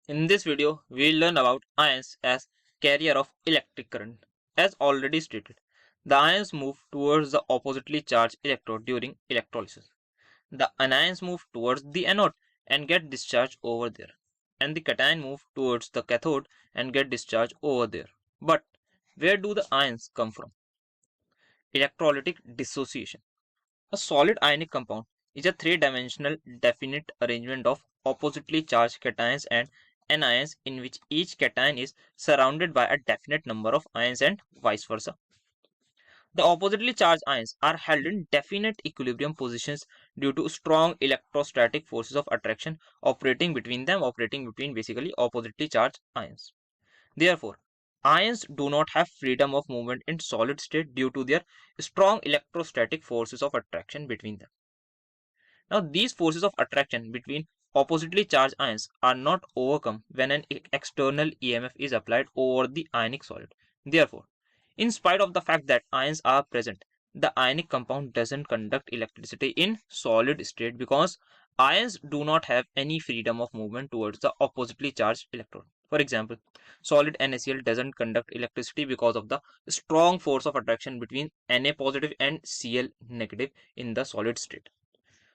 In this video, we'll learn about ions as carrier of electric current. As already stated, the ions move towards the oppositely charged electrode during electrolysis. The anions move towards the anode and get discharged over there, and the cation move towards the cathode and get discharged over there. But where do the ions come from? Electrolytic dissociation. A solid ionic compound is a three-dimensional definite arrangement of oppositely charged cations and anions in which each cation is surrounded by a definite number of ions and vice versa. The oppositely charged ions are held in definite equilibrium positions due to strong electrostatic forces of attraction operating between basically oppositely charged ions. Therefore, ions do not have freedom of movement in solid state due to their strong electrostatic forces of attraction between them. Now, these forces of attraction between oppositely charged ions are not overcome when an external EMF is applied over the ionic solid. Therefore, in spite of the fact that ions are present, the ionic compound doesn't conduct electricity in solid state because ions do not have any freedom of movement towards the oppositely charged electrode. For example, solid NaCl doesn't conduct electricity because of the strong force of attraction between Na positive and Cl negative in the solid state.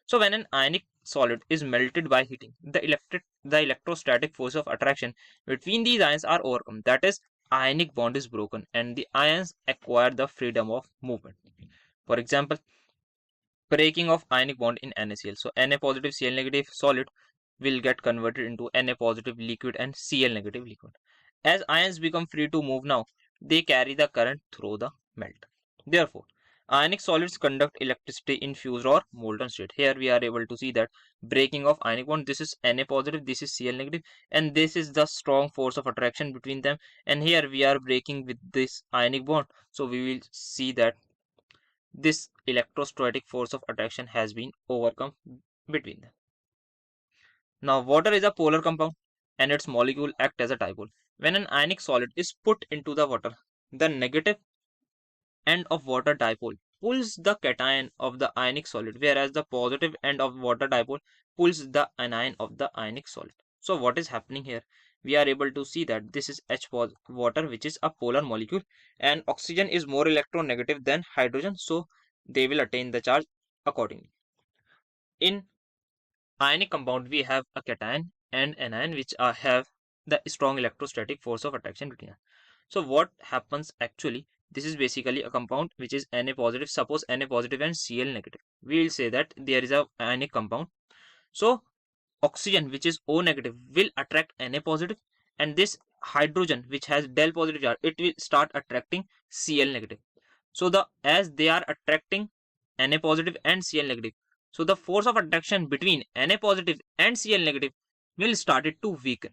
So when an ionic solid is melted by heating, the electrostatic force of attraction between these ions are overcome. That is, ionic bond is broken and the ions acquire the freedom of movement. For example, breaking of ionic bond in NaCl. So Na positive Cl negative solid will get converted into Na positive liquid and Cl negative liquid. As ions become free to move now, they carry the current through the melt. Therefore, ionic solids conduct electricity in fused or molten state. Here we are able to see that breaking of ionic bond, this is Na positive, this is Cl negative, and this is the strong force of attraction between them. And here we are breaking with this ionic bond. So we will see that this electrostatic force of attraction has been overcome between them. Now, water is a polar compound and its molecule act as a dipole. When an ionic solid is put into the water, the negative end of water dipole pulls the cation of the ionic solid, whereas the positive end of water dipole pulls the anion of the ionic solid. So what is happening here? We are able to see that this is water, which is a polar molecule, and oxygen is more electronegative than hydrogen, so they will attain the charge accordingly. In ionic compound, we have a cation and anion which have the strong electrostatic force of attraction between them. So what happens actually? This is basically a compound which is Na positive. Suppose Na positive and Cl negative. We will say that there is a ionic compound. So oxygen, which is O negative, will attract Na positive, and this hydrogen, which has del positive charge, it will start attracting Cl negative. So as they are attracting Na positive and Cl negative, so the force of attraction between Na positive and Cl negative will start it to weaken.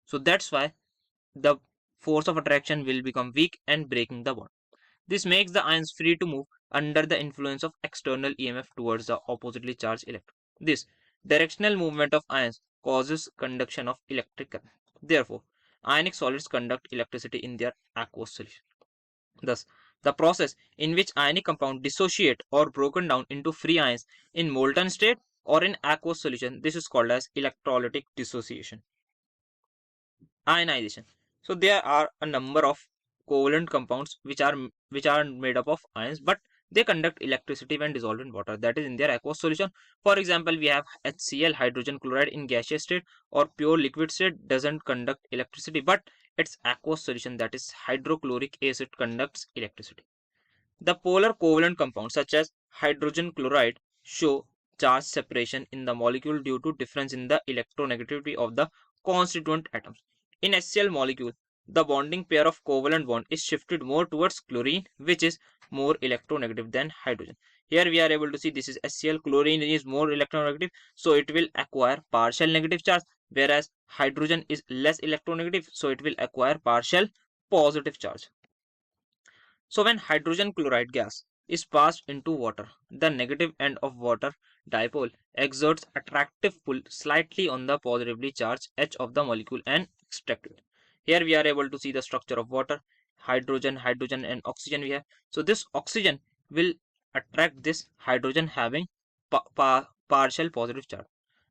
So that's why the force of attraction will become weak and breaking the bond. This makes the ions free to move under the influence of external EMF towards the oppositely charged electron. This directional movement of ions causes conduction of electric current. Therefore, ionic solids conduct electricity in their aqueous solution. Thus, the process in which ionic compounds dissociate or broken down into free ions in molten state or in aqueous solution, this is called as electrolytic dissociation. Ionization. So there are a number of covalent compounds which are made up of ions, but they conduct electricity when dissolved in water, that is in their aqueous solution. For example, we have HCl, hydrogen chloride, in gaseous state or pure liquid state doesn't conduct electricity, but its aqueous solution, that is hydrochloric acid, conducts electricity. The polar covalent compounds such as hydrogen chloride show charge separation in the molecule due to difference in the electronegativity of the constituent atoms. In HCl molecule, the bonding pair of covalent bond is shifted more towards chlorine, which is more electronegative than hydrogen. Here we are able to see this is HCl. Chlorine is more electronegative, so it will acquire partial negative charge, whereas hydrogen is less electronegative, so it will acquire partial positive charge. So when hydrogen chloride gas is passed into water, the negative end of water dipole exerts attractive pull slightly on the positively charged H of the molecule and extract it. Here we are able to see the structure of water, hydrogen, and oxygen we have. So this oxygen will attract this hydrogen having partial positive charge.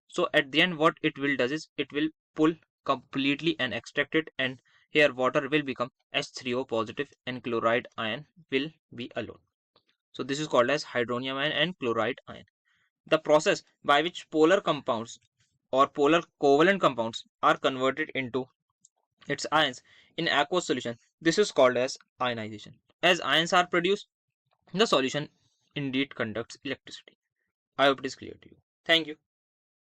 So at the end what it will does is it will pull completely and extract it, and here water will become H3O positive and chloride ion will be alone. So this is called as hydronium ion and chloride ion. The process by which polar compounds or polar covalent compounds are converted into its ions in aqueous solution, this is called as ionization. As ions are produced, the solution indeed conducts electricity. I hope it is clear to you. Thank you.